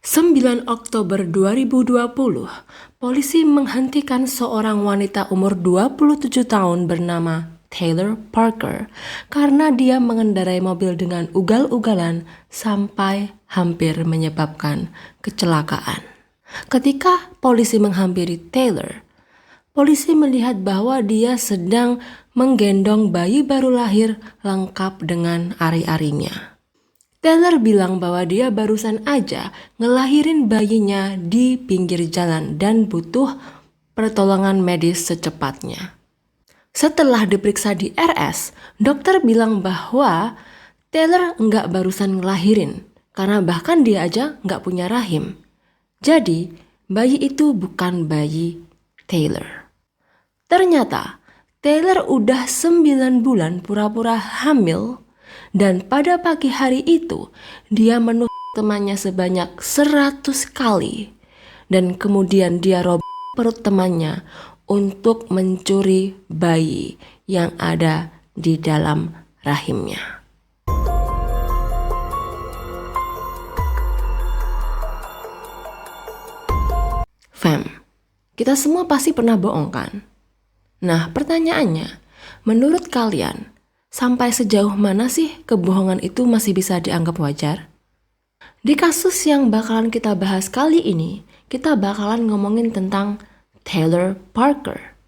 9 Oktober 2020, polisi menghentikan seorang wanita umur 27 tahun bernama Taylor Parker karena dia mengendarai mobil dengan ugal-ugalan sampai hampir menyebabkan kecelakaan. Ketika polisi menghampiri Taylor, polisi melihat bahwa dia sedang menggendong bayi baru lahir lengkap dengan ari-arinya. Taylor bilang bahwa dia barusan aja ngelahirin bayinya di pinggir jalan dan butuh pertolongan medis secepatnya. Setelah diperiksa di RS, dokter bilang bahwa Taylor nggak barusan ngelahirin karena bahkan dia aja nggak punya rahim. Jadi, bayi itu bukan bayi Taylor. Ternyata, Taylor udah 9 bulan pura-pura hamil. Dan pada pagi hari itu, dia menuduh temannya sebanyak 100 kali. Dan kemudian dia robek perut temannya untuk mencuri bayi yang ada di dalam rahimnya. Fam, kita semua pasti pernah bohong kan? Nah, pertanyaannya, menurut kalian, sampai sejauh mana sih kebohongan itu masih bisa dianggap wajar? Di kasus yang bakalan kita bahas kali ini, kita bakalan ngomongin tentang Taylor Parker.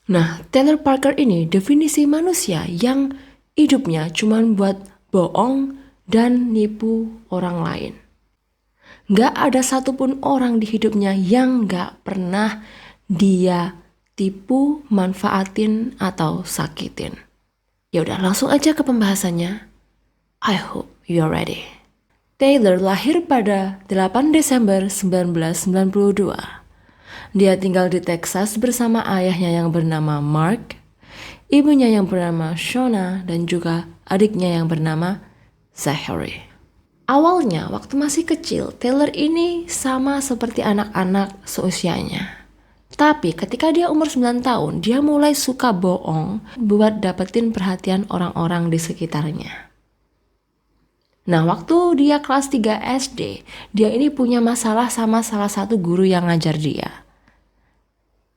Nah, Taylor Parker ini definisi manusia yang hidupnya cuma buat bohong dan nipu orang lain. Gak ada satupun orang di hidupnya yang gak pernah dia tipu, manfaatin, atau sakitin. Ya udah, langsung aja ke pembahasannya. I hope you're ready. Taylor lahir pada 8 Desember 1992. Dia tinggal di Texas bersama ayahnya yang bernama Mark, ibunya yang bernama Shona, dan juga adiknya yang bernama Zachary. Awalnya, waktu masih kecil, Taylor ini sama seperti anak-anak seusianya. Tapi ketika dia umur 9 tahun, dia mulai suka bohong buat dapetin perhatian orang-orang di sekitarnya. Nah, waktu dia kelas 3 SD, dia ini punya masalah sama salah satu guru yang ngajar dia.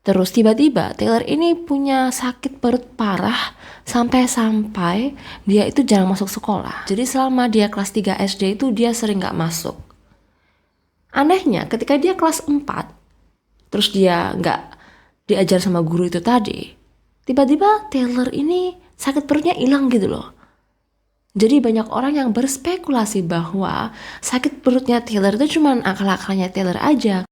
Terus tiba-tiba Taylor ini punya sakit perut parah sampai-sampai dia itu jarang masuk sekolah. Jadi selama dia kelas 3 SD itu dia sering gak masuk. Anehnya ketika dia kelas 4, terus dia nggak diajar sama guru itu tadi, tiba-tiba Taylor ini sakit perutnya hilang gitu loh. Jadi banyak orang yang berspekulasi bahwa sakit perutnya Taylor itu cuma akal-akalnya Taylor aja.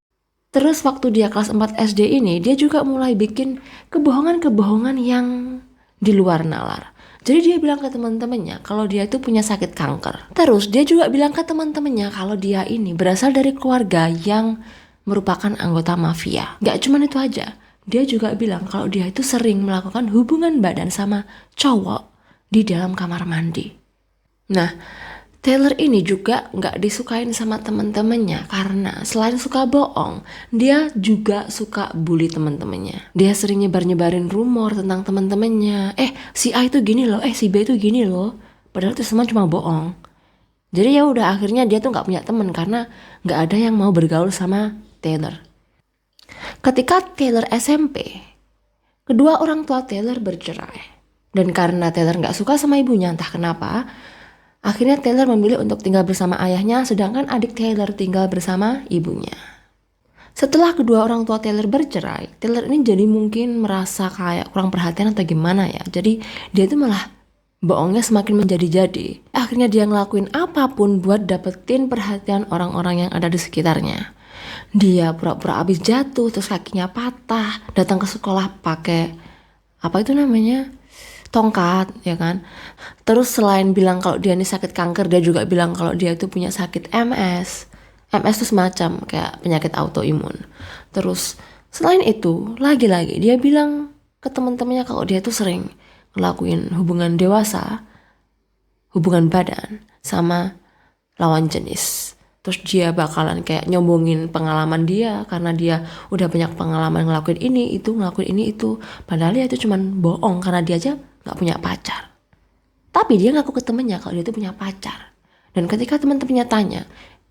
Terus waktu dia kelas 4 SD ini, dia juga mulai bikin kebohongan-kebohongan yang di luar nalar. Jadi dia bilang ke teman-temannya kalau dia itu punya sakit kanker. Terus dia juga bilang ke teman-temannya kalau dia ini berasal dari keluarga yang merupakan anggota mafia. Gak cuma itu aja, dia juga bilang kalau dia itu sering melakukan hubungan badan sama cowok di dalam kamar mandi. Nah, Taylor ini juga gak disukain sama teman-temannya karena selain suka bohong, dia juga suka bully teman-temannya. Dia sering nyebar-nyebarin rumor tentang teman-temannya. Si A itu gini loh, si B itu gini loh. Padahal itu semua cuma bohong. Jadi ya udah, akhirnya dia tuh gak punya teman karena gak ada yang mau bergaul sama Taylor. Ketika Taylor SMP, kedua orang tua Taylor bercerai. Dan karena Taylor gak suka sama ibunya entah kenapa, akhirnya Taylor memilih untuk tinggal bersama ayahnya, sedangkan adik Taylor tinggal bersama ibunya. Setelah kedua orang tua Taylor bercerai, Taylor ini jadi mungkin merasa kayak kurang perhatian atau gimana ya. Jadi dia tuh malah bohongnya semakin menjadi-jadi. Akhirnya dia ngelakuin apapun buat dapetin perhatian orang-orang yang ada di sekitarnya. Dia pura-pura abis jatuh, terus kakinya patah, datang ke sekolah pakai tongkat, ya kan. Terus selain bilang kalau dia ini sakit kanker, dia juga bilang kalau dia itu punya sakit MS. MS itu semacam kayak penyakit autoimun. Terus selain itu, lagi-lagi dia bilang ke teman-temannya kalau dia itu sering ngelakuin hubungan dewasa, hubungan badan sama lawan jenis. Terus dia bakalan kayak nyombongin pengalaman dia karena dia udah banyak pengalaman ngelakuin ini itu. Padahal dia itu cuman bohong karena dia aja gak punya pacar. Tapi dia ngaku ke temennya kalau dia itu punya pacar. Dan ketika teman-temannya tanya,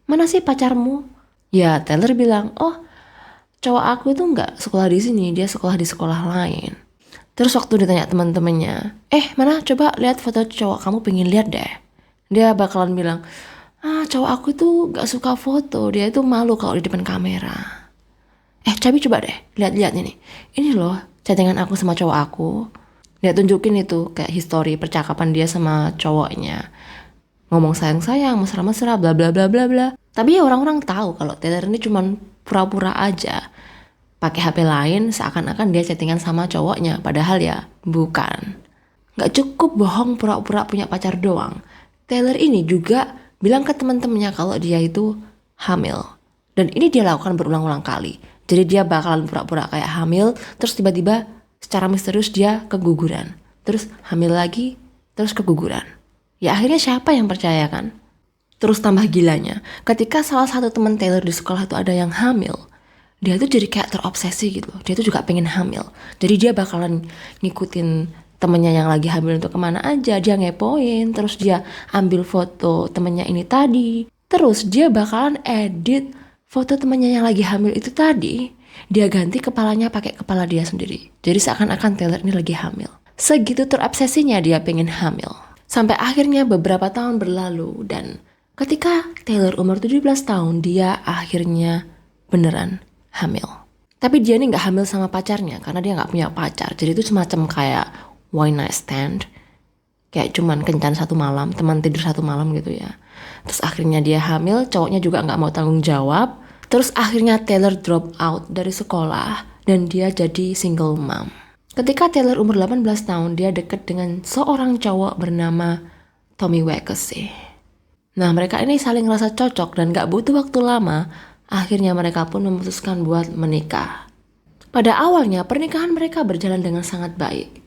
mana sih pacarmu? Ya Taylor bilang, oh cowok aku itu nggak sekolah di sini, dia sekolah di sekolah lain. Terus waktu ditanya teman-temannya, mana coba lihat foto cowok kamu, pengen lihat deh. Dia bakalan bilang, cowok aku tuh gak suka foto, dia itu malu kalau di depan kamera. Coba deh, lihat-lihat ini. Ini loh chattingan aku sama cowok aku. Dia tunjukin itu kayak history percakapan dia sama cowoknya. Ngomong sayang-sayang, mesra-mesra, bla bla bla bla bla. Tapi ya orang-orang tahu kalau Taylor ini cuman pura-pura aja. Pakai HP lain seakan-akan dia chattingan sama cowoknya, padahal ya bukan. Gak cukup bohong pura-pura punya pacar doang. Taylor ini juga bilang ke teman-temannya kalau dia itu hamil. Dan ini dia lakukan berulang-ulang kali. Jadi dia bakalan pura-pura kayak hamil, terus tiba-tiba secara misterius dia keguguran. Terus hamil lagi, terus keguguran. Ya akhirnya siapa yang percaya kan? Terus tambah gilanya, ketika salah satu teman Taylor di sekolah itu ada yang hamil, dia tuh jadi kayak terobsesi gitu. Dia tuh juga pengen hamil. Jadi dia bakalan ngikutin temennya yang lagi hamil untuk kemana aja, dia ngepoin, terus dia ambil foto temennya ini tadi, terus dia bakalan edit foto temennya yang lagi hamil itu tadi, dia ganti kepalanya pakai kepala dia sendiri. Jadi seakan-akan Taylor ini lagi hamil. Segitu terobsesinya dia pengen hamil. Sampai akhirnya beberapa tahun berlalu dan ketika Taylor umur 17 tahun, dia akhirnya beneran hamil. Tapi dia ini gak hamil sama pacarnya karena dia gak punya pacar. Jadi itu semacam kayak one night stand, kayak cuman kencan satu malam, teman tidur satu malam gitu ya. Terus akhirnya dia hamil, cowoknya juga gak mau tanggung jawab. Terus akhirnya Taylor drop out dari sekolah dan dia jadi single mom. Ketika Taylor umur 18 tahun, dia deket dengan seorang cowok bernama Tommy Wiseau. Nah mereka ini saling ngerasa cocok dan gak butuh waktu lama, akhirnya mereka pun memutuskan buat menikah. Pada awalnya pernikahan mereka berjalan dengan sangat baik.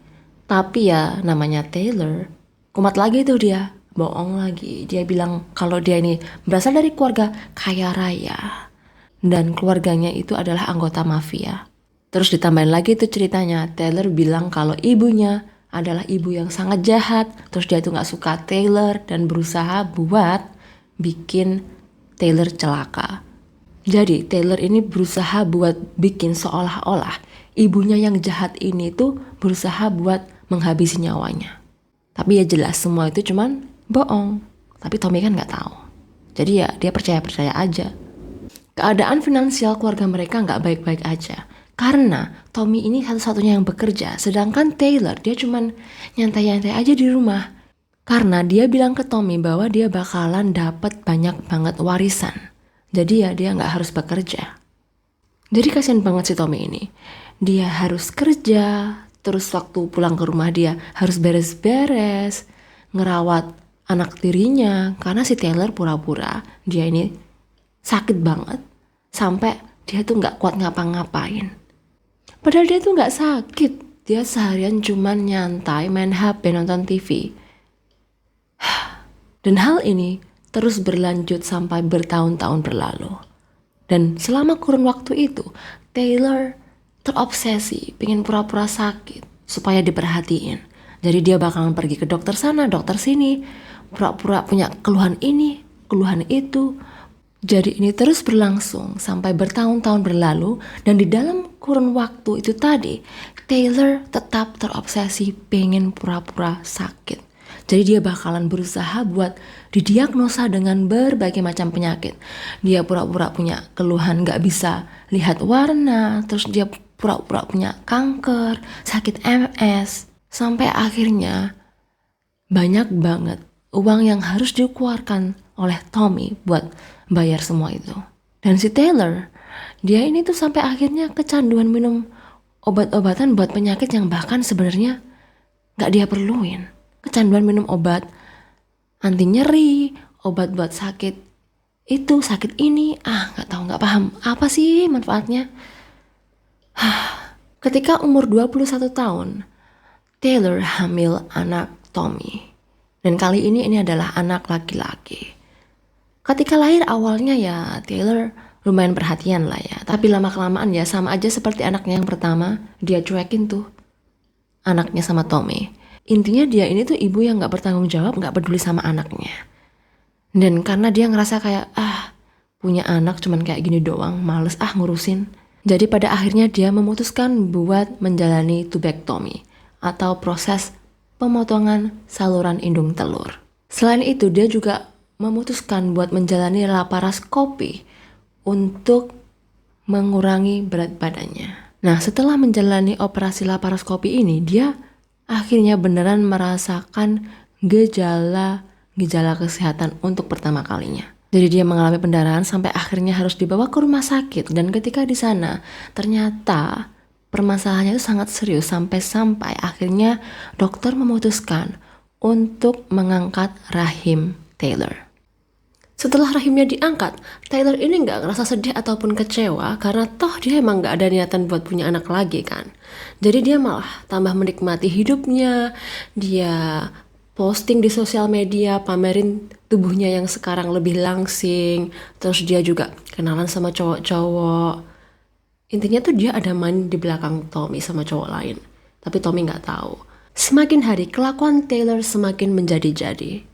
Tapi ya namanya Taylor, kumat lagi tuh dia, bohong lagi. Dia bilang kalau dia ini berasal dari keluarga kaya raya. Dan keluarganya itu adalah anggota mafia. Terus ditambahin lagi tuh ceritanya, Taylor bilang kalau ibunya adalah ibu yang sangat jahat. Terus dia tuh gak suka Taylor dan berusaha buat bikin Taylor celaka. Jadi Taylor ini berusaha buat bikin seolah-olah ibunya yang jahat ini tuh berusaha buat menghabisi nyawanya. Tapi ya jelas semua itu cuman bohong. Tapi Tommy kan gak tahu. Jadi ya dia percaya-percaya aja. Keadaan finansial keluarga mereka gak baik-baik aja. Karena Tommy ini satu-satunya yang bekerja. Sedangkan Taylor dia cuman nyantai-nyantai aja di rumah. Karena dia bilang ke Tommy bahwa dia bakalan dapat banyak banget warisan. Jadi ya dia gak harus bekerja. Jadi kasihan banget si Tommy ini. Dia harus kerja, terus waktu pulang ke rumah dia harus beres-beres, ngerawat anak tirinya. Karena si Taylor pura-pura dia ini sakit banget, sampai dia tuh gak kuat ngapa-ngapain. Padahal dia tuh gak sakit, dia seharian cuman nyantai, main HP, nonton TV. Dan hal ini terus berlanjut sampai bertahun-tahun berlalu. Dan selama kurun waktu itu, Taylor terobsesi, pengen pura-pura sakit supaya diperhatiin. Jadi dia bakalan pergi ke dokter sana, dokter sini, pura-pura punya keluhan ini, keluhan itu. Jadi ini terus berlangsung sampai bertahun-tahun berlalu dan di dalam kurun waktu itu tadi, Taylor tetap terobsesi pengen pura-pura sakit. Jadi dia bakalan berusaha buat didiagnosa dengan berbagai macam penyakit. Dia pura-pura punya keluhan gak bisa lihat warna, terus dia pura-pura punya kanker, sakit MS. Sampai akhirnya banyak banget uang yang harus dikeluarkan oleh Tommy buat bayar semua itu. Dan si Taylor, dia ini tuh sampai akhirnya kecanduan minum obat-obatan buat penyakit yang bahkan sebenarnya gak dia perluin. Kecanduan minum obat anti nyeri, obat buat sakit itu, sakit ini, gak tahu, gak paham apa sih manfaatnya. Ketika umur 21 tahun, Taylor hamil anak Tommy. Dan kali ini adalah anak laki-laki. Ketika lahir awalnya ya Taylor lumayan perhatian lah ya. Tapi lama-kelamaan ya sama aja seperti anaknya yang pertama, dia cuekin tuh anaknya sama Tommy. Intinya dia ini tuh ibu yang gak bertanggung jawab, gak peduli sama anaknya. Dan karena dia ngerasa kayak punya anak cuman kayak gini doang, males ngurusin. Jadi pada akhirnya dia memutuskan buat menjalani tubektomi atau proses pemotongan saluran indung telur. Selain itu dia juga memutuskan buat menjalani laparoskopi untuk mengurangi berat badannya. Nah, setelah menjalani operasi laparoskopi ini, dia akhirnya beneran merasakan gejala kesehatan untuk pertama kalinya. Jadi dia mengalami pendarahan sampai akhirnya harus dibawa ke rumah sakit, dan ketika di sana ternyata permasalahannya itu sangat serius sampai akhirnya dokter memutuskan untuk mengangkat rahim Taylor. Setelah rahimnya diangkat, Taylor ini nggak ngerasa sedih ataupun kecewa karena toh dia emang nggak ada niatan buat punya anak lagi kan. Jadi dia malah tambah menikmati hidupnya, dia posting di sosial media, pamerin tubuhnya yang sekarang lebih langsing, terus dia juga kenalan sama cowok-cowok. Intinya tuh dia ada main di belakang Tommy sama cowok lain, tapi Tommy nggak tahu. Semakin hari kelakuan Taylor semakin menjadi-jadi.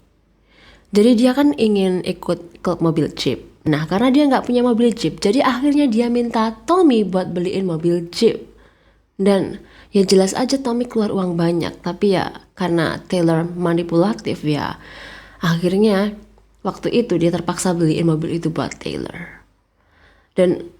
Jadi dia kan ingin ikut klub mobil Jeep. Nah karena dia nggak punya mobil Jeep, jadi akhirnya dia minta Tommy buat beliin mobil Jeep. Dan ya jelas aja Tommy keluar uang banyak, tapi ya karena Taylor manipulatif ya, akhirnya waktu itu dia terpaksa beliin mobil itu buat Taylor. Dan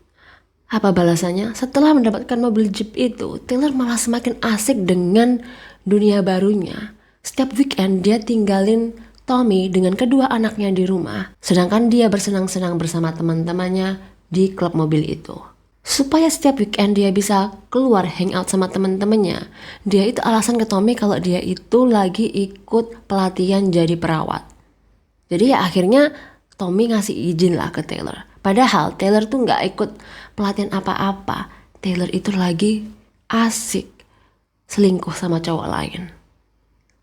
apa balasannya? Setelah mendapatkan mobil Jeep itu, Taylor malah semakin asik dengan dunia barunya. Setiap weekend dia tinggalin Tommy dengan kedua anaknya di rumah, sedangkan dia bersenang-senang bersama teman-temannya di klub mobil itu. Supaya setiap weekend dia bisa keluar hangout sama teman-temannya, dia itu alasan ke Tommy kalau dia itu lagi ikut pelatihan jadi perawat. Jadi ya akhirnya Tommy ngasih izin lah ke Taylor. Padahal Taylor tuh nggak ikut pelatihan apa-apa. Taylor itu lagi asik selingkuh sama cowok lain.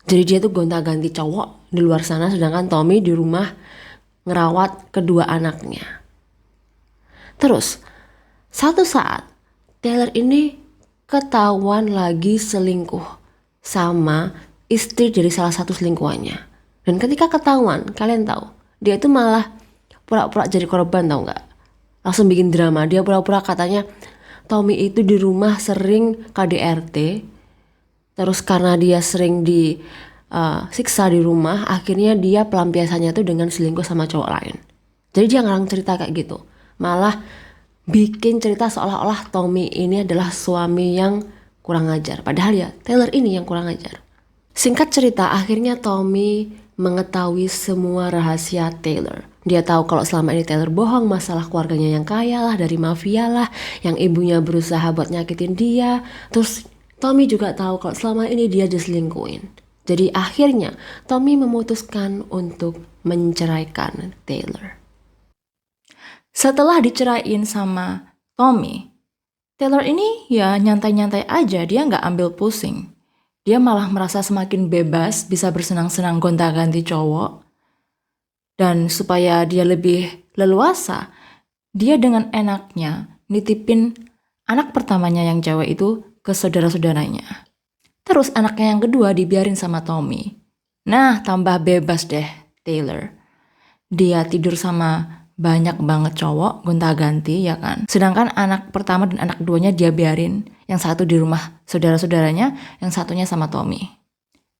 Jadi dia tuh gonta-ganti cowok di luar sana, sedangkan Tommy di rumah ngerawat kedua anaknya. Terus, satu saat Taylor ini ketahuan lagi selingkuh sama istri dari salah satu selingkuhannya. Dan ketika ketahuan, kalian tahu, dia itu malah pura-pura jadi korban, tahu nggak? Langsung bikin drama. Dia pura-pura katanya Tommy itu di rumah sering KDRT. Terus karena dia sering disiksa di rumah, akhirnya dia pelampiasannya tuh dengan selingkuh sama cowok lain. Jadi dia ngarang cerita kayak gitu. Malah bikin cerita seolah-olah Tommy ini adalah suami yang kurang ajar. Padahal ya Taylor ini yang kurang ajar. Singkat cerita, akhirnya Tommy mengetahui semua rahasia Taylor. Dia tahu kalau selama ini Taylor bohong masalah keluarganya yang kaya lah, dari mafia lah, yang ibunya berusaha buat nyakitin dia. Terus Tommy juga tahu kalau selama ini dia diselingkuhin. Jadi akhirnya Tommy memutuskan untuk menceraikan Taylor. Setelah diceraiin sama Tommy, Taylor ini ya nyantai-nyantai aja, dia nggak ambil pusing. Dia malah merasa semakin bebas, bisa bersenang-senang gonta-ganti cowok. Dan supaya dia lebih leluasa, dia dengan enaknya nitipin anak pertamanya yang cewek itu ke saudara-saudaranya. Terus anaknya yang kedua dibiarin sama Tommy. Nah, tambah bebas deh Taylor. Dia tidur sama banyak banget cowok, gonta-ganti ya kan. Sedangkan anak pertama dan anak keduanya dia biarin. Yang satu di rumah saudara-saudaranya, yang satunya sama Tommy.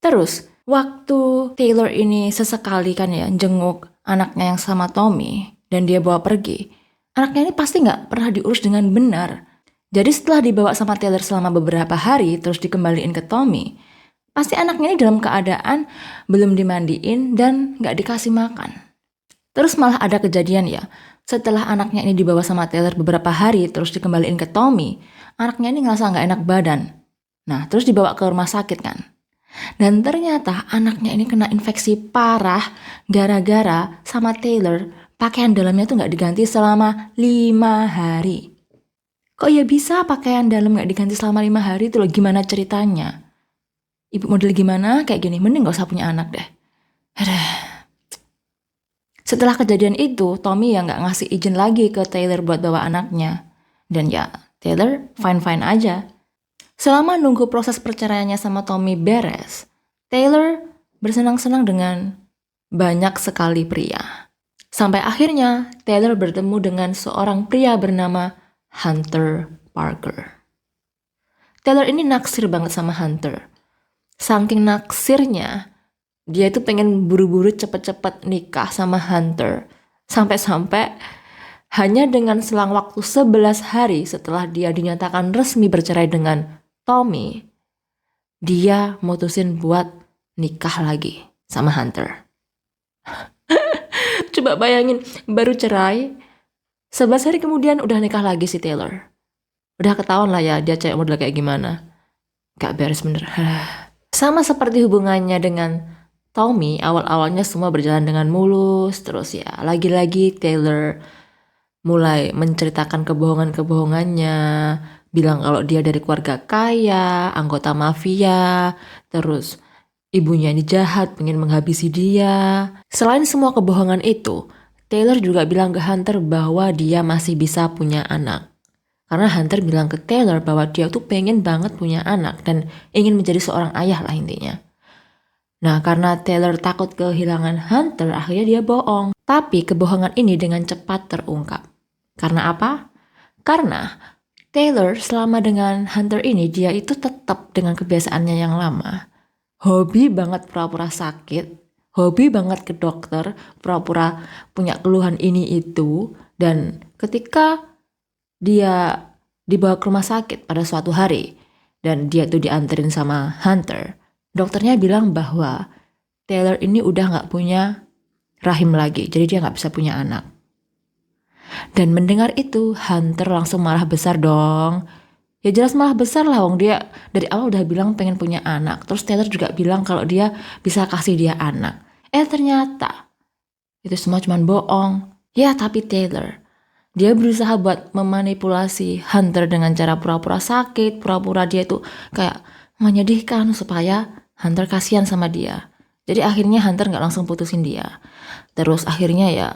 Terus, waktu Taylor ini sesekali kan ya jenguk anaknya yang sama Tommy dan dia bawa pergi, anaknya ini pasti nggak pernah diurus dengan benar. Jadi setelah dibawa sama Taylor selama beberapa hari terus dikembaliin ke Tommy, pasti anaknya ini dalam keadaan belum dimandiin dan nggak dikasih makan. Terus malah ada kejadian ya, setelah anaknya ini dibawa sama Taylor beberapa hari terus dikembaliin ke Tommy, anaknya ini ngerasa nggak enak badan. Nah terus dibawa ke rumah sakit kan. Dan ternyata anaknya ini kena infeksi parah gara-gara sama Taylor pakaian dalamnya tuh nggak diganti selama 5 hari. Kok ya bisa pakaian dalam gak diganti selama 5 hari itu loh, gimana ceritanya? Ibu model gimana kayak gini, mending gak usah punya anak deh. Setelah kejadian itu, Tommy ya gak ngasih izin lagi ke Taylor buat bawa anaknya. Dan ya, Taylor fine-fine aja. Selama nunggu proses perceraiannya sama Tommy beres, Taylor bersenang-senang dengan banyak sekali pria. Sampai akhirnya Taylor bertemu dengan seorang pria bernama Hunter Parker. Taylor ini naksir banget sama Hunter. Saking naksirnya, dia tuh pengen buru-buru cepet-cepet nikah sama Hunter. Sampai-sampai hanya dengan selang waktu 11 hari setelah dia dinyatakan resmi bercerai dengan Tommy, dia mutusin buat nikah lagi sama Hunter. Coba bayangin, baru cerai, 11 hari kemudian udah nikah lagi si Taylor. Udah ketahuan lah ya dia cewek model kayak gimana. Gak beres bener. Sama seperti hubungannya dengan Tommy, awal-awalnya semua berjalan dengan mulus. Terus ya, lagi-lagi Taylor mulai menceritakan kebohongan-kebohongannya. Bilang kalau dia dari keluarga kaya, anggota mafia. Terus ibunya ini jahat, pengen menghabisi dia. Selain semua kebohongan itu, Taylor juga bilang ke Hunter bahwa dia masih bisa punya anak. Karena Hunter bilang ke Taylor bahwa dia tuh pengen banget punya anak dan ingin menjadi seorang ayah lah intinya. Nah, karena Taylor takut kehilangan Hunter, akhirnya dia bohong. Tapi kebohongan ini dengan cepat terungkap. Karena apa? Karena Taylor selama dengan Hunter ini, dia itu tetap dengan kebiasaannya yang lama. Hobi banget pura-pura sakit, hobi banget ke dokter, pura-pura punya keluhan ini itu. Dan ketika dia dibawa ke rumah sakit pada suatu hari dan dia tuh dianterin sama Hunter, dokternya bilang bahwa Taylor ini udah gak punya rahim lagi, jadi dia gak bisa punya anak. Dan mendengar itu Hunter langsung marah besar dong. Ya jelas marah besar lah, wong dia dari awal udah bilang pengen punya anak. Terus Taylor juga bilang kalau dia bisa kasih dia anak. Ternyata itu semua cuma bohong. Ya tapi Taylor, dia berusaha buat memanipulasi Hunter dengan cara pura-pura sakit, pura-pura dia itu kayak menyedihkan supaya Hunter kasihan sama dia. Jadi akhirnya Hunter gak langsung putusin dia. Terus akhirnya ya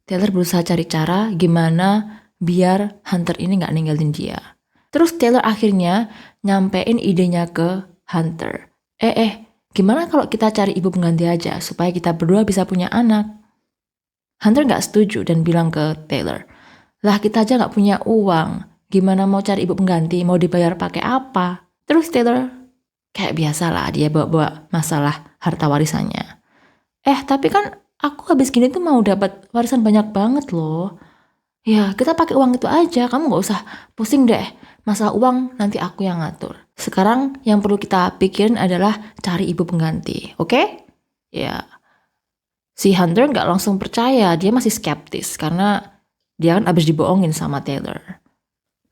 Taylor berusaha cari cara gimana biar Hunter ini gak ninggalin dia. Terus Taylor akhirnya nyampein idenya ke Hunter. Gimana kalau kita cari ibu pengganti aja supaya kita berdua bisa punya anak? Hunter gak setuju dan bilang ke Taylor, lah kita aja gak punya uang, gimana mau cari ibu pengganti, mau dibayar pakai apa? Terus Taylor kayak biasa lah, dia bawa-bawa masalah harta warisannya. Tapi kan aku habis gini tuh mau dapat warisan banyak banget loh. Ya kita pakai uang itu aja, kamu gak usah pusing deh. Masalah uang nanti aku yang ngatur. Sekarang yang perlu kita pikirin adalah cari ibu pengganti, oke? Ya, si Hunter gak langsung percaya, dia masih skeptis karena dia kan abis dibohongin sama Taylor.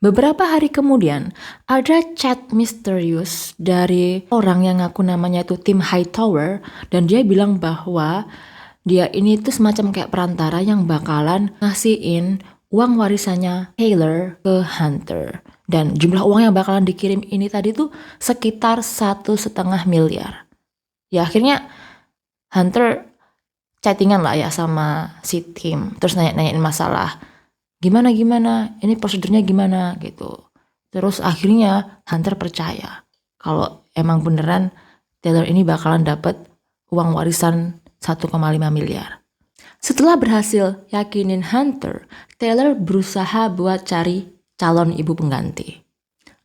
Beberapa hari kemudian, ada chat misterius dari orang yang ngaku namanya itu Tim Hightower. Dan dia bilang bahwa dia ini tuh semacam kayak perantara yang bakalan ngasihin uang warisannya Taylor ke Hunter. Dan jumlah uang yang bakalan dikirim ini tadi tuh sekitar 1,5 miliar. Ya akhirnya Hunter chattingan lah ya sama si Tim. Terus nanya-nanyain masalah. Gimana, ini prosedurnya gimana gitu. Terus akhirnya Hunter percaya kalau emang beneran Taylor ini bakalan dapat uang warisan 1,5 miliar. Setelah berhasil yakinin Hunter, Taylor berusaha buat cari calon ibu pengganti.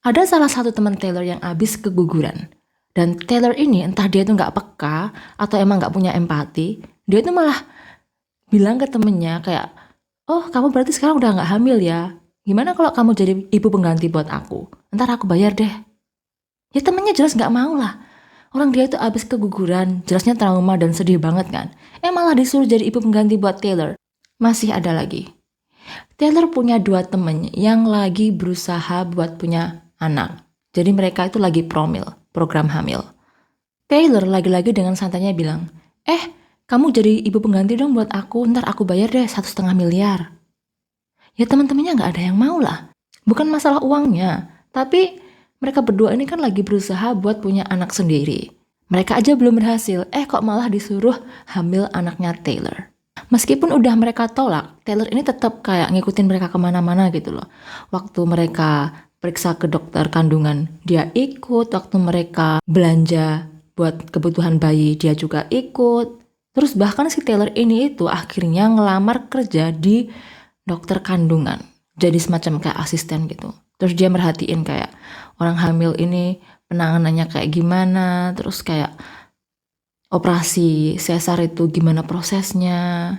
Ada salah satu teman Taylor yang abis keguguran. Dan Taylor ini entah dia tuh gak peka atau emang gak punya empati, dia tuh malah bilang ke temennya kayak, oh kamu berarti sekarang udah gak hamil ya? Gimana kalau kamu jadi ibu pengganti buat aku? Ntar aku bayar deh. Ya temennya jelas gak mau lah. Orang dia itu abis keguguran, jelasnya trauma dan sedih banget kan. Malah disuruh jadi ibu pengganti buat Taylor. Masih ada lagi. Taylor punya 2 temen yang lagi berusaha buat punya anak. Jadi mereka itu lagi promil, program hamil. Taylor lagi-lagi dengan santainya bilang, kamu jadi ibu pengganti dong buat aku, ntar aku bayar deh 1,5 miliar. Ya teman-temannya gak ada yang mau lah. Bukan masalah uangnya, tapi mereka berdua ini kan lagi berusaha buat punya anak sendiri. Mereka aja belum berhasil, kok malah disuruh hamil anaknya Taylor. Meskipun udah mereka tolak, Taylor ini tetap kayak ngikutin mereka kemana-mana gitu loh. Waktu mereka periksa ke dokter kandungan, dia ikut. Waktu mereka belanja buat kebutuhan bayi, dia juga ikut. Terus bahkan si Taylor ini itu akhirnya ngelamar kerja di dokter kandungan. Jadi semacam kayak asisten gitu. Terus dia merhatiin kayak orang hamil ini penanganannya kayak gimana. Terus kayak operasi sesar itu gimana prosesnya.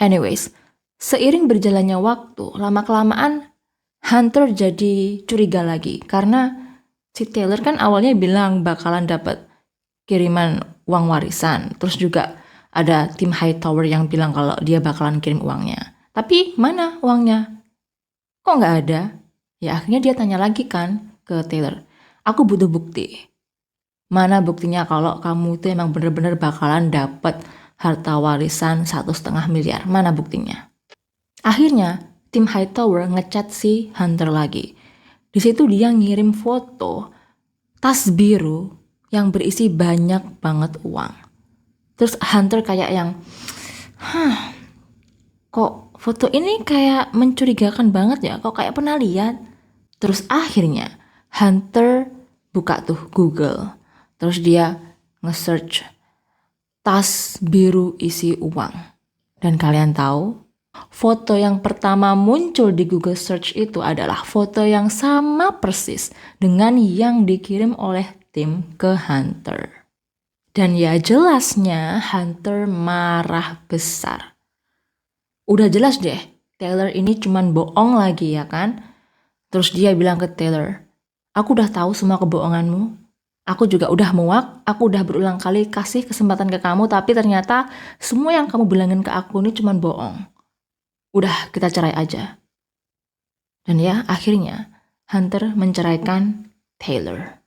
Anyways, seiring berjalannya waktu, lama-kelamaan Hunter jadi curiga lagi. Karena si Taylor kan awalnya bilang bakalan dapat kiriman uang warisan. Terus juga ada tim Hightower yang bilang kalau dia bakalan kirim uangnya. Tapi mana uangnya? Kok nggak ada? Ya akhirnya dia tanya lagi kan ke Taylor. Aku butuh bukti. Mana buktinya kalau kamu itu emang bener-bener bakalan dapat harta warisan 1,5 miliar? Mana buktinya? Akhirnya tim Hightower ngechat si Hunter lagi. Di situ dia ngirim foto tas biru yang berisi banyak banget uang. Terus Hunter kayak yang, kok foto ini kayak mencurigakan banget ya? Kok kayak pernah lihat? Terus akhirnya Hunter buka tuh Google. Terus dia nge-search tas biru isi uang. Dan kalian tahu, foto yang pertama muncul di Google Search itu adalah foto yang sama persis dengan yang dikirim oleh tim ke Hunter. Dan ya jelasnya Hunter marah besar. Udah jelas deh, Taylor ini cuman bohong lagi ya kan? Terus dia bilang ke Taylor, aku udah tahu semua kebohonganmu. Aku juga udah muak, aku udah berulang kali kasih kesempatan ke kamu, tapi ternyata semua yang kamu bilangin ke aku ini cuman bohong. Udah, kita cerai aja. Dan ya, akhirnya Hunter menceraikan Taylor.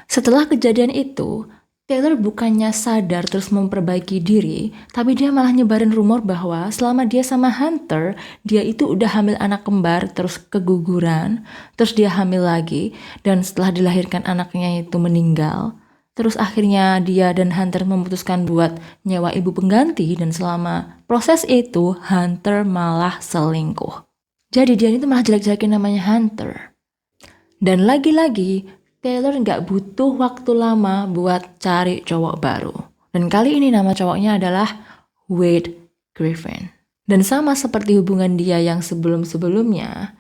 Setelah kejadian itu, Taylor bukannya sadar terus memperbaiki diri, tapi dia malah nyebarin rumor bahwa selama dia sama Hunter, dia itu udah hamil anak kembar, terus keguguran, terus dia hamil lagi, dan setelah dilahirkan anaknya itu meninggal. Terus akhirnya dia dan Hunter memutuskan buat nyewa ibu pengganti, dan selama proses itu Hunter malah selingkuh. Jadi dia itu malah jelek-jelekin namanya Hunter. Dan lagi-lagi Taylor nggak butuh waktu lama buat cari cowok baru. Dan kali ini nama cowoknya adalah Wade Griffin. Dan sama seperti hubungan dia yang sebelum-sebelumnya,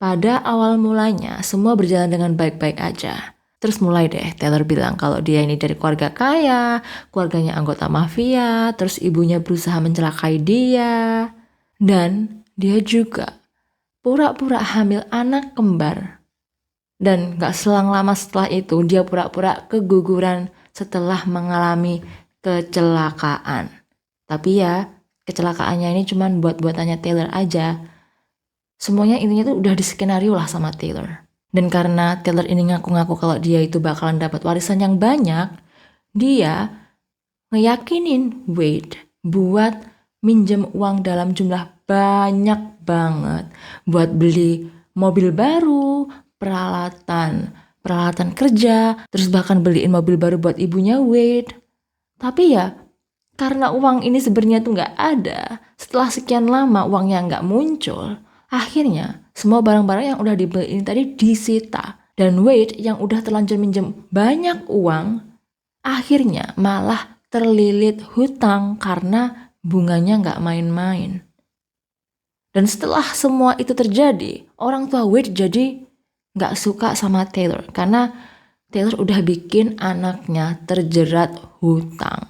pada awal mulanya semua berjalan dengan baik-baik aja. Terus mulai deh Taylor bilang kalau dia ini dari keluarga kaya, keluarganya anggota mafia, terus ibunya berusaha mencelakai dia. Dan dia juga pura-pura hamil anak kembar. Dan gak selang lama setelah itu dia pura-pura keguguran setelah mengalami kecelakaan. Tapi ya kecelakaannya ini cuma buat-buatannya Taylor aja. Semuanya intinya tuh udah diskenario lah sama Taylor. Dan karena Taylor ini ngaku-ngaku kalau dia itu bakalan dapat warisan yang banyak, dia ngeyakinin Wade buat minjem uang dalam jumlah banyak banget buat beli mobil baru, peralatan kerja, terus bahkan beliin mobil baru buat ibunya Wade. Tapi ya, karena uang ini sebenarnya tuh nggak ada, setelah sekian lama uangnya nggak muncul, akhirnya semua barang-barang yang udah dibeliin tadi disita. Dan Wade yang udah terlanjur minjem banyak uang, akhirnya malah terlilit hutang karena bunganya nggak main-main. Dan setelah semua itu terjadi, orang tua Wade jadi nggak suka sama Taylor karena Taylor udah bikin anaknya terjerat hutang.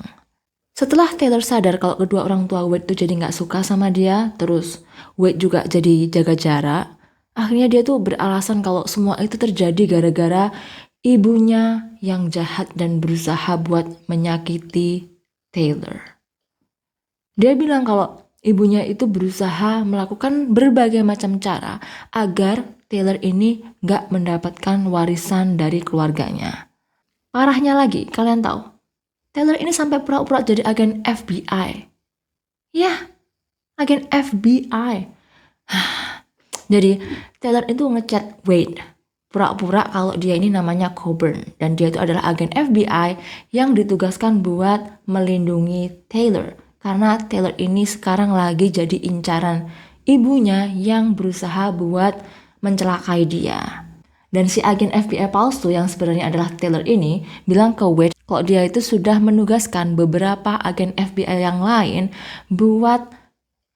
Setelah Taylor sadar kalau kedua orang tua Wade tuh jadi nggak suka sama dia, terus Wade juga jadi jaga jarak, akhirnya dia tuh beralasan kalau semua itu terjadi gara-gara ibunya yang jahat dan berusaha buat menyakiti Taylor. Dia bilang kalau ibunya itu berusaha melakukan berbagai macam cara agar Taylor ini gak mendapatkan warisan dari keluarganya. Parahnya lagi, kalian tahu, Taylor ini sampai pura-pura jadi agen FBI. Ya, agen FBI. Jadi Taylor itu ngechat Wade, pura-pura kalau dia ini namanya Coburn, dan dia itu adalah agen FBI yang ditugaskan buat melindungi Taylor. Karena Taylor ini sekarang lagi jadi incaran ibunya yang berusaha buat mencelakai dia. Dan si agen FBI palsu yang sebenarnya adalah Taylor ini bilang ke Wade kalau dia itu sudah menugaskan beberapa agen FBI yang lain buat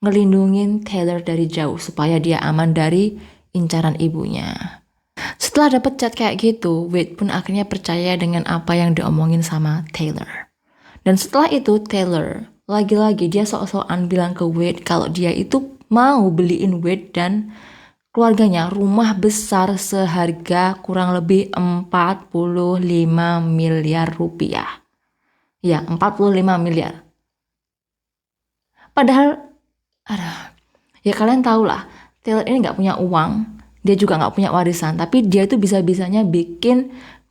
ngelindungin Taylor dari jauh supaya dia aman dari incaran ibunya. Setelah dapet chat kayak gitu, Wade pun akhirnya percaya dengan apa yang diomongin sama Taylor. Dan setelah itu Taylor lagi-lagi dia sok-sokan bilang ke Wade kalau dia itu mau beliin Wade dan keluarganya rumah besar seharga kurang lebih 45 miliar rupiah. Ya, 45 miliar. Padahal, ya kalian tahu lah, Taylor ini nggak punya uang, dia juga nggak punya warisan, tapi dia itu bisa-bisanya bikin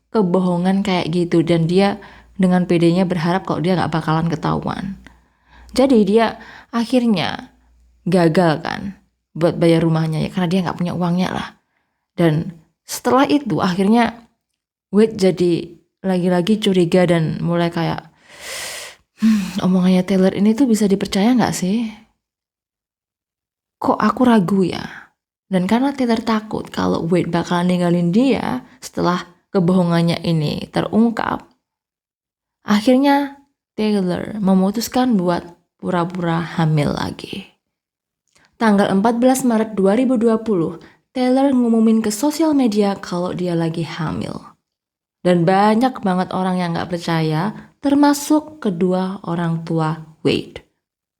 kebohongan kayak gitu, dan dia dengan pedenya berharap kalau dia nggak bakalan ketahuan. Jadi dia akhirnya gagal kan buat bayar rumahnya ya karena dia nggak punya uangnya lah. Dan setelah itu akhirnya Wade jadi lagi-lagi curiga dan mulai kayak omongannya Taylor ini tuh bisa dipercaya nggak sih? Kok aku ragu ya? Dan karena Taylor takut kalau Wade bakalan ninggalin dia setelah kebohongannya ini terungkap, akhirnya Taylor memutuskan buat pura-pura hamil lagi. Tanggal 14 Maret 2020, Taylor ngumumin ke sosial media kalau dia lagi hamil. Dan banyak banget orang yang gak percaya, termasuk kedua orang tua Wade.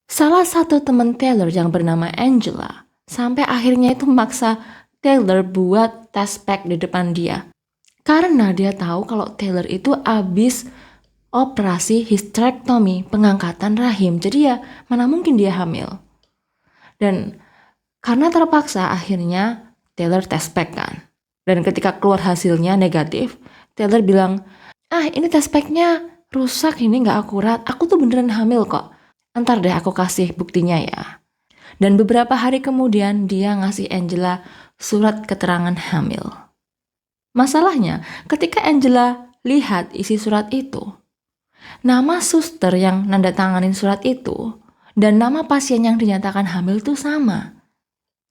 Salah satu teman Taylor yang bernama Angela, sampai akhirnya itu maksa Taylor buat tes pack di depan dia. Karena dia tahu kalau Taylor itu abis operasi hysterectomy, pengangkatan rahim. Jadi ya mana mungkin dia hamil. Dan karena terpaksa akhirnya Taylor tes pack kan. Dan ketika keluar hasilnya negatif, Taylor bilang, ini tes packnya rusak, ini gak akurat, aku tuh beneran hamil kok. Ntar deh aku kasih buktinya ya. Dan beberapa hari kemudian dia ngasih Angela surat keterangan hamil. Masalahnya ketika Angela lihat isi surat itu, nama suster yang nandatanganin surat itu dan nama pasien yang dinyatakan hamil itu sama.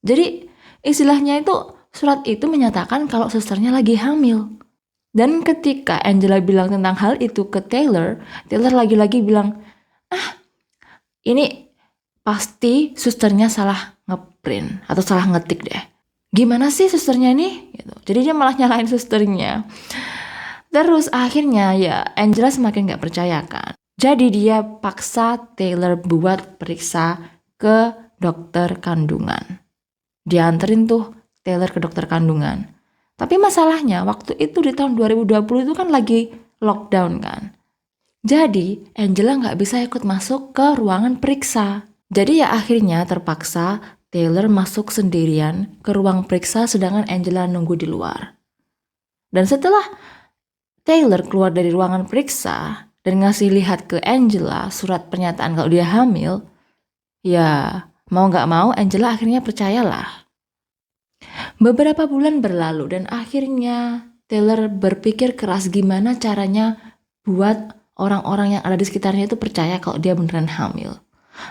Jadi istilahnya itu surat itu menyatakan kalau susternya lagi hamil. Dan ketika Angela bilang tentang hal itu ke Taylor, Taylor lagi-lagi bilang, ini pasti susternya salah ngeprint atau salah ngetik deh. Gimana sih susternya ini? Gitu. Jadi dia malah nyalahin susternya. Terus akhirnya ya Angela semakin gak percaya kan. Jadi dia paksa Taylor buat periksa ke dokter kandungan. Dia anterin tuh Taylor ke dokter kandungan. Tapi masalahnya waktu itu di tahun 2020 itu kan lagi lockdown kan. Jadi Angela gak bisa ikut masuk ke ruangan periksa. Jadi ya akhirnya terpaksa Taylor masuk sendirian ke ruang periksa sedangkan Angela nunggu di luar. Dan setelah Taylor keluar dari ruangan periksa dan ngasih lihat ke Angela surat pernyataan kalau dia hamil, ya mau gak mau Angela akhirnya percayalah. Beberapa bulan berlalu dan akhirnya Taylor berpikir keras gimana caranya buat orang-orang yang ada di sekitarnya itu percaya kalau dia beneran hamil.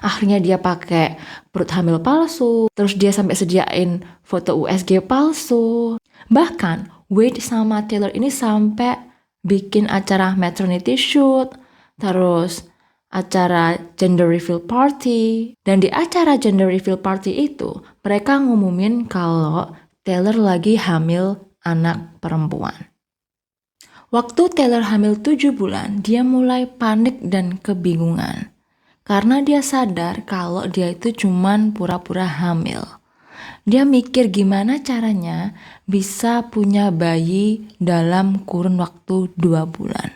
Akhirnya dia pakai perut hamil palsu, terus dia sampai sediain foto USG palsu. Bahkan Wade sama Taylor ini sampai bikin acara maternity shoot, terus acara gender reveal party. Dan di acara gender reveal party itu mereka ngumumin kalau Taylor lagi hamil anak perempuan. Waktu Taylor hamil 7 bulan, dia mulai panik dan kebingungan. Karena dia sadar kalau dia itu cuman pura-pura hamil. Dia mikir gimana caranya bisa punya bayi dalam kurun waktu 2 bulan.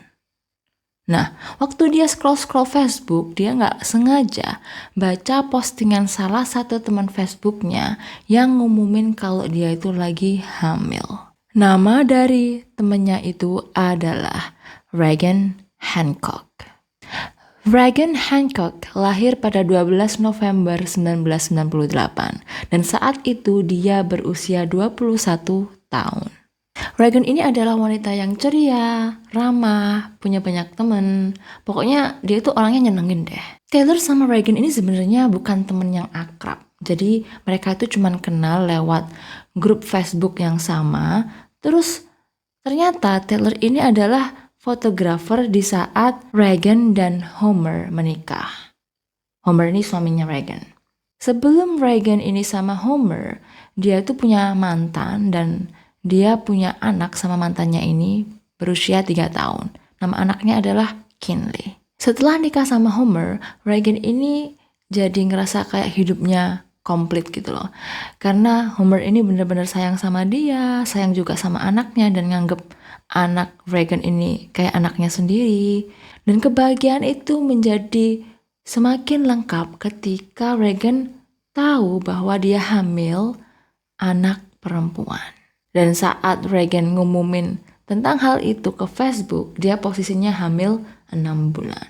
Nah, waktu dia scroll-scroll Facebook, dia gak sengaja baca postingan salah satu teman Facebooknya yang ngumumin kalau dia itu lagi hamil. Nama dari temannya itu adalah Regan Hancock. Regan Hancock lahir pada 12 November 1998 dan saat itu dia berusia 21 tahun. Regan ini adalah wanita yang ceria, ramah, punya banyak temen. Pokoknya dia itu orangnya nyenengin deh. Taylor sama Regan ini sebenarnya bukan temen yang akrab. Jadi mereka itu cuma kenal lewat grup Facebook yang sama. Terus ternyata Taylor ini adalah fotografer di saat Regan dan Homer menikah. Homer ini suaminya Regan. Sebelum Regan ini sama Homer, dia tuh punya mantan dan dia punya anak sama mantannya ini berusia 3 tahun. Nama anaknya adalah Kinley. Setelah nikah sama Homer, Regan ini jadi ngerasa kayak hidupnya komplit gitu loh. Karena Homer ini benar-benar sayang sama dia, sayang juga sama anaknya dan nganggep anak Regan ini kayak anaknya sendiri. Dan kebahagiaan itu menjadi semakin lengkap ketika Regan tahu bahwa dia hamil anak perempuan. Dan saat Regan ngumumin tentang hal itu ke Facebook, dia posisinya hamil 6 bulan.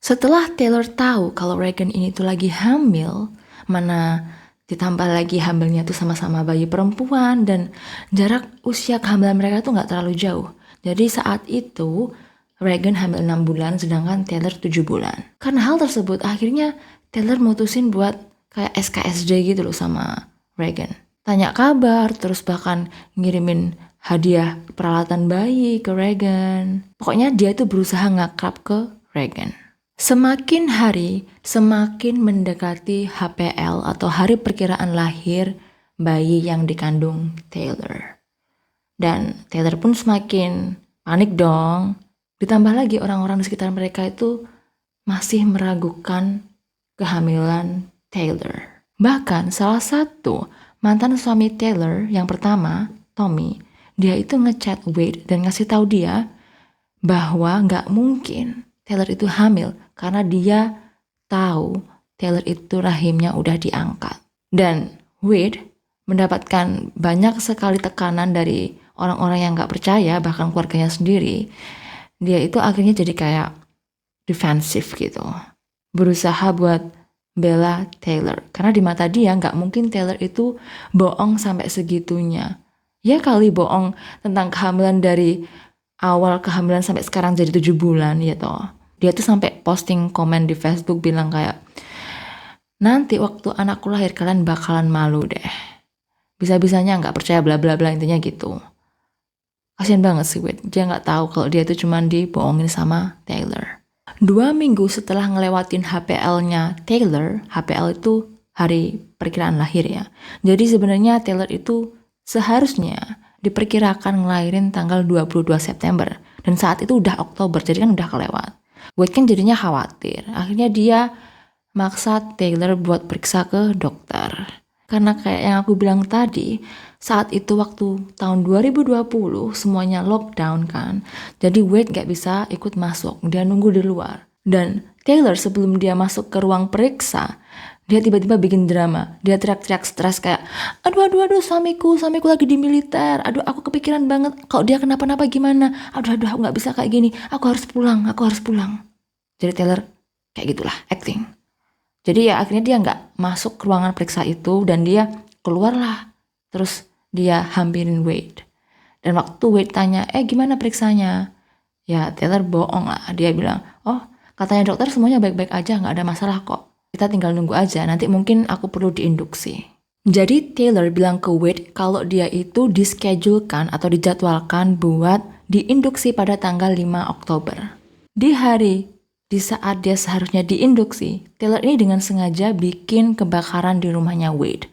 Setelah Taylor tahu kalau Regan ini tuh lagi hamil, mana ditambah lagi hamilnya tuh sama-sama bayi perempuan dan jarak usia kehamilan mereka tuh gak terlalu jauh. Jadi saat itu Regan hamil 6 bulan sedangkan Taylor 7 bulan. Karena hal tersebut akhirnya Taylor mutusin buat kayak SKSD gitu loh sama Regan. Tanya kabar, terus bahkan ngirimin hadiah peralatan bayi ke Regan. Pokoknya dia tuh berusaha ngakrab ke Regan. Semakin hari, semakin mendekati HPL atau hari perkiraan lahir bayi yang dikandung Taylor. Dan Taylor pun semakin panik dong. Ditambah lagi orang-orang di sekitar mereka itu masih meragukan kehamilan Taylor. Bahkan salah satu mantan suami Taylor yang pertama, Tommy, dia itu ngechat Wade dan ngasih tahu dia bahwa nggak mungkin Taylor itu hamil karena dia tahu Taylor itu rahimnya udah diangkat. Dan Wade mendapatkan banyak sekali tekanan dari orang-orang yang nggak percaya, bahkan keluarganya sendiri. Dia itu akhirnya jadi kayak defensif gitu, berusaha buat bela Taylor. Karena di mata dia nggak mungkin Taylor itu bohong sampai segitunya. Ya kali bohong tentang kehamilan dari awal kehamilan sampai sekarang jadi 7 bulan ya toh. Dia tuh sampai posting komen di Facebook bilang kayak, nanti waktu anakku lahir kalian bakalan malu deh. Bisa-bisanya nggak percaya bla bla bla, intinya gitu. Kasian banget sih Wade, dia nggak tahu kalau dia tuh cuma dibohongin sama Taylor. 2 minggu setelah ngelewatin HPL-nya Taylor, HPL itu hari perkiraan lahir ya. Jadi sebenarnya Taylor itu seharusnya diperkirakan ngelahirin tanggal 22 September. Dan saat itu udah Oktober, jadi kan udah kelewat. Wade kan jadinya khawatir. Akhirnya dia maksa Taylor buat periksa ke dokter. Karena kayak yang aku bilang tadi, saat itu waktu tahun 2020 semuanya lockdown kan. Jadi Wade gak bisa ikut masuk, dia nunggu di luar. Dan Taylor sebelum dia masuk ke ruang periksa, dia tiba-tiba bikin drama. Dia teriak-teriak stres kayak, aduh suamiku lagi di militer. Aduh aku kepikiran banget kalau dia kenapa-napa gimana. Aduh aku gak bisa kayak gini, aku harus pulang. Jadi Taylor kayak gitulah, acting. Jadi ya akhirnya dia nggak masuk ke ruangan periksa itu dan dia keluarlah. Terus dia hampirin Wade. Dan waktu Wade tanya, gimana periksanya? Ya Taylor bohong lah. Dia bilang, oh katanya dokter semuanya baik-baik aja, nggak ada masalah kok. Kita tinggal nunggu aja, nanti mungkin aku perlu diinduksi. Jadi Taylor bilang ke Wade kalau dia itu dischedulekan atau dijadwalkan buat diinduksi pada tanggal 5 Oktober. Di saat dia seharusnya diinduksi, Taylor ini dengan sengaja bikin kebakaran di rumahnya Wade.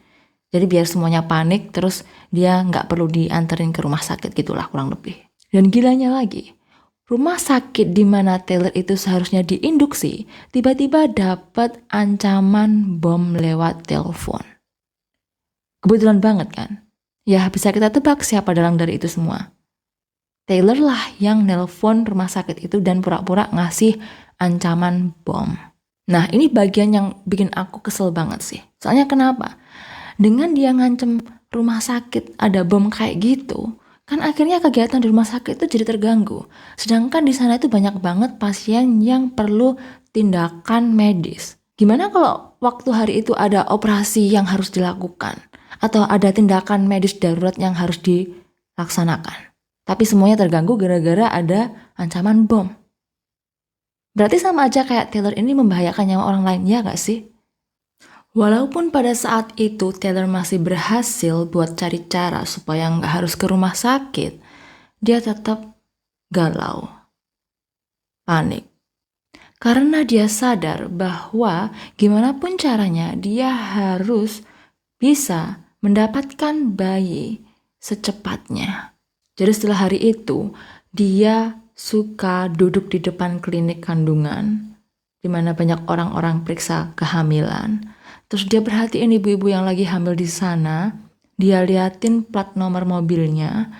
Jadi biar semuanya panik, terus dia nggak perlu dianterin ke rumah sakit gitulah kurang lebih. Dan gilanya lagi, rumah sakit di mana Taylor itu seharusnya diinduksi, tiba-tiba dapat ancaman bom lewat telepon. Kebetulan banget kan? Ya bisa kita tebak siapa dalang dari itu semua. Taylor lah yang nelpon rumah sakit itu dan pura-pura ngasih ancaman bom. Nah ini bagian yang bikin aku kesel banget sih. Soalnya kenapa? Dengan dia ngancem rumah sakit ada bom kayak gitu, kan akhirnya kegiatan di rumah sakit itu jadi terganggu. Sedangkan di sana itu banyak banget pasien yang perlu tindakan medis. Gimana kalau waktu hari itu ada operasi yang harus dilakukan? Atau ada tindakan medis darurat yang harus dilaksanakan? Tapi semuanya terganggu gara-gara ada ancaman bom. Berarti sama aja kayak Taylor ini membahayakan nyawa orang lain, ya gak sih? Walaupun pada saat itu Taylor masih berhasil buat cari cara supaya gak harus ke rumah sakit, dia tetap galau. panik. Karena dia sadar bahwa gimana pun caranya dia harus bisa mendapatkan bayi secepatnya. Jadi setelah hari itu, dia suka duduk di depan klinik kandungan, di mana banyak orang-orang periksa kehamilan. Terus dia perhatiin ibu-ibu yang lagi hamil di sana, dia liatin plat nomor mobilnya,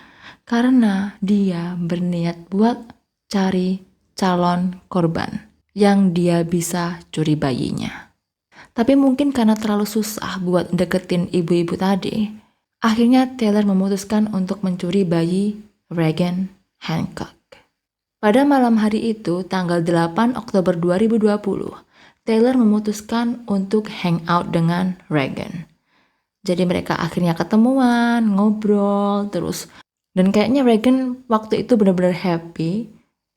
karena dia berniat buat cari calon korban yang dia bisa curi bayinya. Tapi mungkin karena terlalu susah buat deketin ibu-ibu tadi, akhirnya Taylor memutuskan untuk mencuri bayi Regan Hancock. Pada malam hari itu, tanggal 8 Oktober 2020, Taylor memutuskan untuk hangout dengan Regan. Jadi mereka akhirnya ketemuan, ngobrol, terus. Dan kayaknya Regan waktu itu benar-benar happy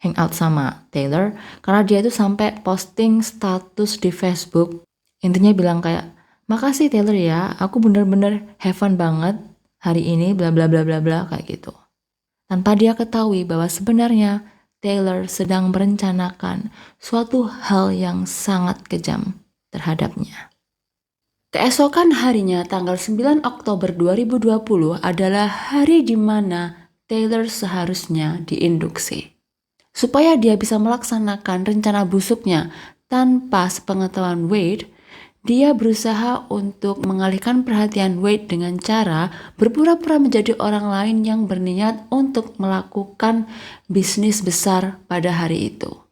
hangout sama Taylor, karena dia itu sampai posting status di Facebook. Intinya bilang kayak, makasih Taylor ya, aku bener-bener have fun banget hari ini, bla bla bla bla bla, kayak gitu. Tanpa dia ketahui bahwa sebenarnya Taylor sedang merencanakan suatu hal yang sangat kejam terhadapnya. Keesokan harinya, tanggal 9 Oktober 2020 adalah hari di mana Taylor seharusnya diinduksi. Supaya dia bisa melaksanakan rencana busuknya tanpa sepengetahuan Wade, dia berusaha untuk mengalihkan perhatian Wade dengan cara berpura-pura menjadi orang lain yang berniat untuk melakukan bisnis besar pada hari itu.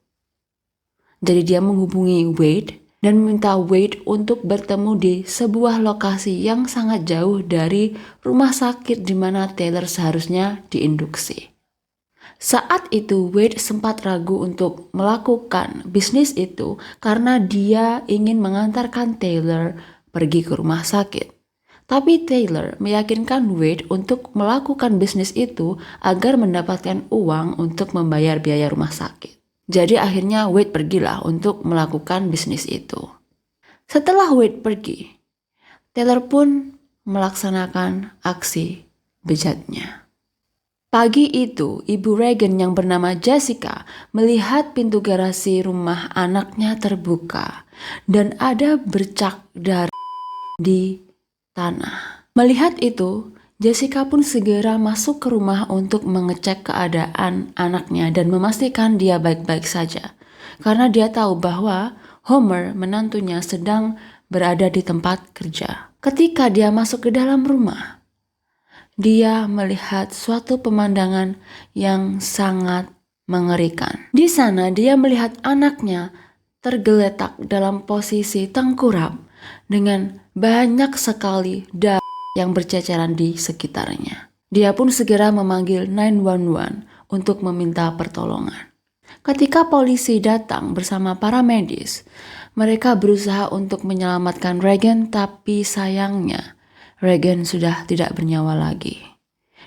Jadi dia menghubungi Wade dan meminta Wade untuk bertemu di sebuah lokasi yang sangat jauh dari rumah sakit di mana Taylor seharusnya diinduksi. Saat itu Wade sempat ragu untuk melakukan bisnis itu karena dia ingin mengantarkan Taylor pergi ke rumah sakit. Tapi Taylor meyakinkan Wade untuk melakukan bisnis itu agar mendapatkan uang untuk membayar biaya rumah sakit. Jadi akhirnya Wade pergilah untuk melakukan bisnis itu. Setelah Wade pergi, Taylor pun melaksanakan aksi bejatnya. Pagi itu, ibu Regan yang bernama Jessica melihat pintu garasi rumah anaknya terbuka dan ada bercak darah di tanah. Melihat itu, Jessica pun segera masuk ke rumah untuk mengecek keadaan anaknya dan memastikan dia baik-baik saja. Karena dia tahu bahwa Homer, menantunya, sedang berada di tempat kerja. Ketika dia masuk ke dalam rumah, dia melihat suatu pemandangan yang sangat mengerikan. Di sana dia melihat anaknya tergeletak dalam posisi tengkurap dengan banyak sekali darah yang berceceran di sekitarnya. Dia pun segera memanggil 911 untuk meminta pertolongan. Ketika polisi datang bersama para medis, mereka berusaha untuk menyelamatkan Regan, tapi sayangnya Regan sudah tidak bernyawa lagi.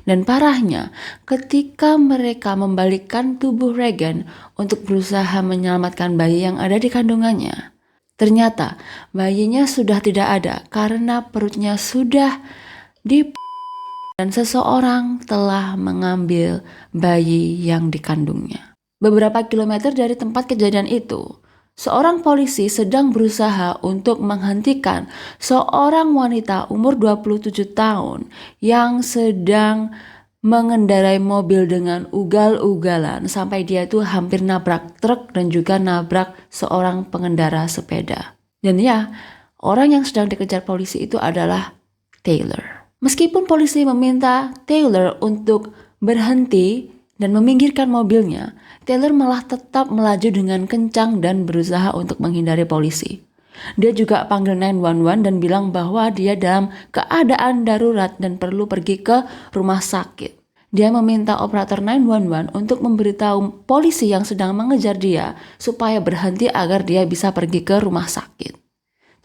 Dan parahnya, ketika mereka membalikkan tubuh Regan untuk berusaha menyelamatkan bayi yang ada di kandungannya, ternyata bayinya sudah tidak ada karena perutnya sudah dan seseorang telah mengambil bayi yang dikandungnya. Beberapa kilometer dari tempat kejadian itu, seorang polisi sedang berusaha untuk menghentikan seorang wanita umur 27 tahun yang sedang mengendarai mobil dengan ugal-ugalan sampai dia itu hampir nabrak truk dan juga nabrak seorang pengendara sepeda. Dan ya, orang yang sedang dikejar polisi itu adalah Taylor. Meskipun polisi meminta Taylor untuk berhenti dan meminggirkan mobilnya, Taylor malah tetap melaju dengan kencang dan berusaha untuk menghindari polisi. Dia juga panggil 911 dan bilang bahwa dia dalam keadaan darurat dan perlu pergi ke rumah sakit. Dia meminta operator 911 untuk memberitahu polisi yang sedang mengejar dia supaya berhenti agar dia bisa pergi ke rumah sakit.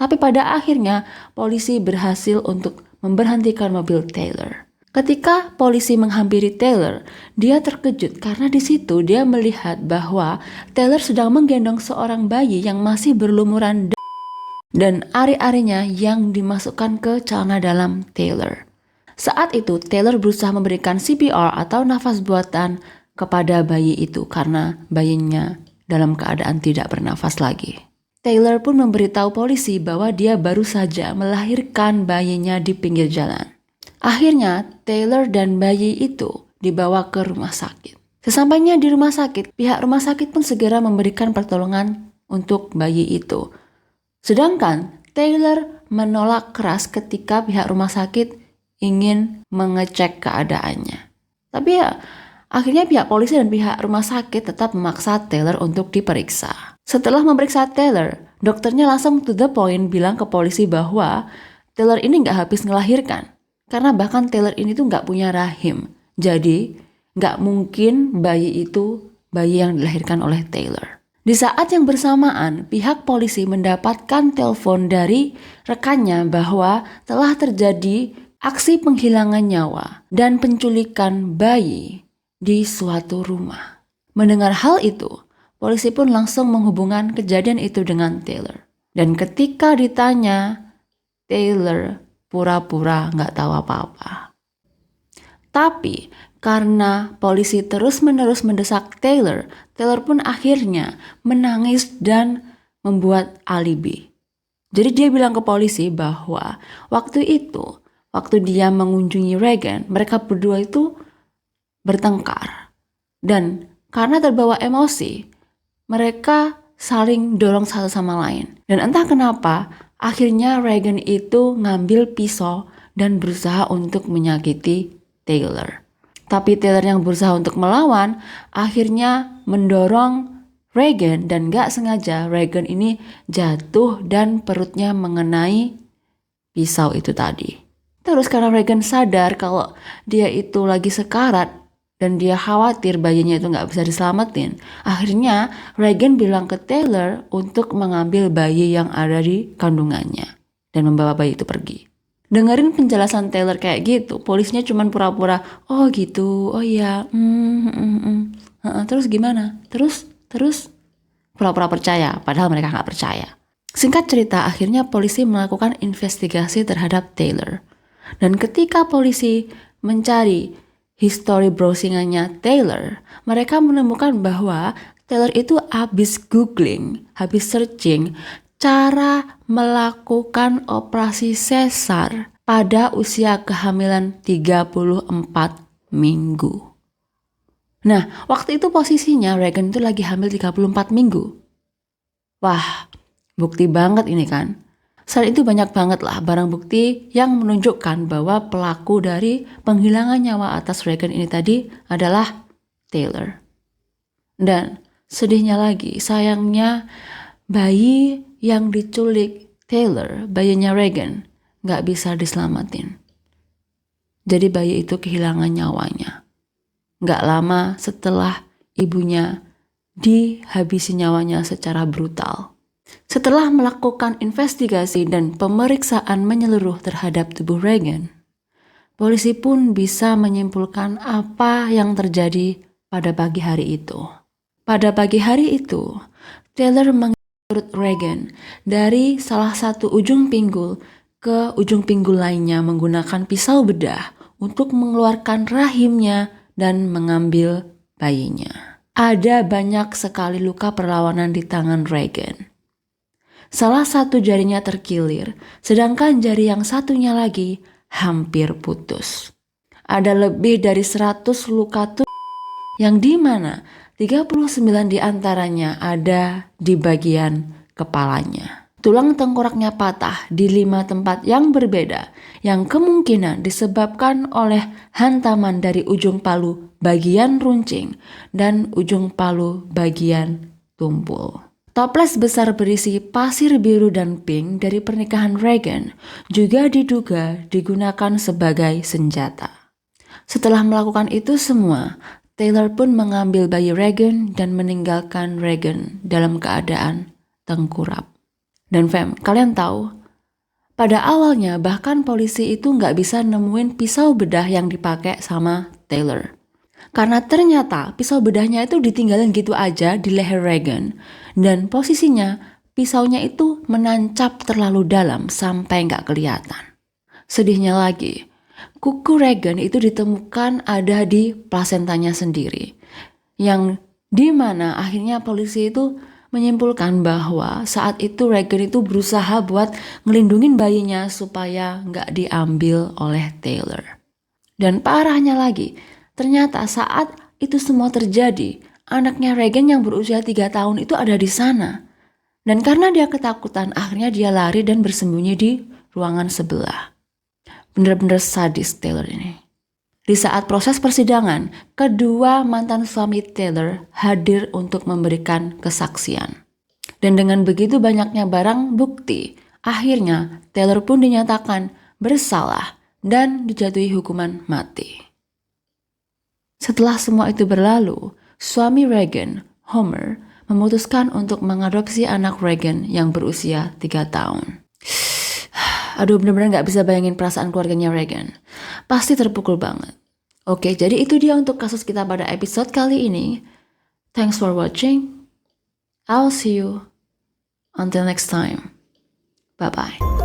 Tapi pada akhirnya polisi berhasil untuk memberhentikan mobil Taylor. Ketika polisi menghampiri Taylor, dia terkejut karena di situ dia melihat bahwa Taylor sedang menggendong seorang bayi yang masih berlumuran dan ari-arinya yang dimasukkan ke celana dalam Taylor. Saat itu Taylor berusaha memberikan CPR atau nafas buatan kepada bayi itu karena bayinya dalam keadaan tidak bernafas lagi. Taylor pun memberitahu polisi bahwa dia baru saja melahirkan bayinya di pinggir jalan. Akhirnya, Taylor dan bayi itu dibawa ke rumah sakit. Sesampainya di rumah sakit, pihak rumah sakit pun segera memberikan pertolongan untuk bayi itu. Sedangkan Taylor menolak keras ketika pihak rumah sakit ingin mengecek keadaannya. Tapi ya, akhirnya pihak polisi dan pihak rumah sakit tetap memaksa Taylor untuk diperiksa. Setelah memeriksa Taylor, dokternya langsung to the point bilang ke polisi bahwa Taylor ini nggak habis ngelahirkan. Karena bahkan Taylor ini tuh nggak punya rahim. Jadi nggak mungkin bayi itu bayi yang dilahirkan oleh Taylor. Di saat yang bersamaan, pihak polisi mendapatkan telepon dari rekannya bahwa telah terjadi aksi penghilangan nyawa dan penculikan bayi di suatu rumah. Mendengar hal itu, polisi pun langsung menghubungkan kejadian itu dengan Taylor. Dan ketika ditanya, Taylor pura-pura nggak tahu apa-apa. Tapi karena polisi terus-menerus mendesak Taylor, Taylor pun akhirnya menangis dan membuat alibi. Jadi dia bilang ke polisi bahwa waktu itu, waktu dia mengunjungi Regan, mereka berdua itu bertengkar. Dan karena terbawa emosi, mereka saling dorong satu sama lain. Dan entah kenapa, akhirnya Regan itu ngambil pisau dan berusaha untuk menyakiti Taylor. Tapi Taylor yang berusaha untuk melawan, akhirnya mendorong Regan dan gak sengaja Regan ini jatuh dan perutnya mengenai pisau itu tadi. Terus karena Regan sadar kalau dia itu lagi sekarat dan dia khawatir bayinya itu gak bisa diselamatin, akhirnya Regan bilang ke Taylor untuk mengambil bayi yang ada di kandungannya dan membawa bayi itu pergi. Dengerin penjelasan Taylor kayak gitu, polisnya cuman pura-pura, oh gitu, oh iya, terus gimana? Terus pura-pura percaya, padahal mereka gak percaya. Singkat cerita, akhirnya polisi melakukan investigasi terhadap Taylor. Dan ketika polisi mencari history browsingannya Taylor, mereka menemukan bahwa Taylor itu habis googling, habis searching cara melakukan operasi sesar pada usia kehamilan 34 minggu. Nah, waktu itu posisinya Regan itu lagi hamil 34 minggu. Wah, bukti banget ini kan. Saat itu banyak banget lah barang bukti yang menunjukkan bahwa pelaku dari penghilangan nyawa atas Regan ini tadi adalah Taylor. Dan sedihnya lagi, sayangnya bayi yang diculik Taylor, bayinya Regan, gak bisa diselamatin. Jadi bayi itu kehilangan nyawanya. Gak lama setelah ibunya dihabisi nyawanya secara brutal. Setelah melakukan investigasi dan pemeriksaan menyeluruh terhadap tubuh Regan, polisi pun bisa menyimpulkan apa yang terjadi pada pagi hari itu. Pada pagi hari itu, Taylor mengurut Regan dari salah satu ujung pinggul ke ujung pinggul lainnya menggunakan pisau bedah untuk mengeluarkan rahimnya dan mengambil bayinya. Ada banyak sekali luka perlawanan di tangan Regan. Salah satu jarinya terkilir, sedangkan jari yang satunya lagi hampir putus. Ada lebih dari 100 luka yang dimana 39 diantaranya ada di bagian kepalanya. Tulang tengkoraknya patah di 5 tempat yang berbeda yang kemungkinan disebabkan oleh hantaman dari ujung palu bagian runcing dan ujung palu bagian tumpul. Toples besar berisi pasir biru dan pink dari pernikahan Regan juga diduga digunakan sebagai senjata. Setelah melakukan itu semua, Taylor pun mengambil bayi Regan dan meninggalkan Regan dalam keadaan tengkurap. Dan fam, kalian tahu, pada awalnya bahkan polisi itu nggak bisa nemuin pisau bedah yang dipakai sama Taylor. Karena ternyata pisau bedahnya itu ditinggalin gitu aja di leher Regan. Dan posisinya pisaunya itu menancap terlalu dalam sampai nggak kelihatan. Sedihnya lagi, kuku Regan itu ditemukan ada di plasentanya sendiri. Yang Di mana akhirnya polisi itu menyimpulkan bahwa saat itu Regan itu berusaha buat ngelindungin bayinya supaya nggak diambil oleh Taylor. Dan parahnya lagi, ternyata saat itu semua terjadi, anaknya Regan yang berusia 3 tahun itu ada di sana. Dan karena dia ketakutan, akhirnya dia lari dan bersembunyi di ruangan sebelah. Bener-bener sadis Taylor ini. Di saat proses persidangan, kedua mantan suami Taylor hadir untuk memberikan kesaksian. Dan dengan begitu banyaknya barang bukti, akhirnya Taylor pun dinyatakan bersalah dan dijatuhi hukuman mati. Setelah semua itu berlalu, suami Regan, Homer, memutuskan untuk mengadopsi anak Regan yang berusia 3 tahun. Aduh, bener-bener gak bisa bayangin perasaan keluarganya Regan. Pasti terpukul banget. Oke, jadi itu dia untuk kasus kita pada episode kali ini. Thanks for watching. I'll see you until next time. Bye-bye.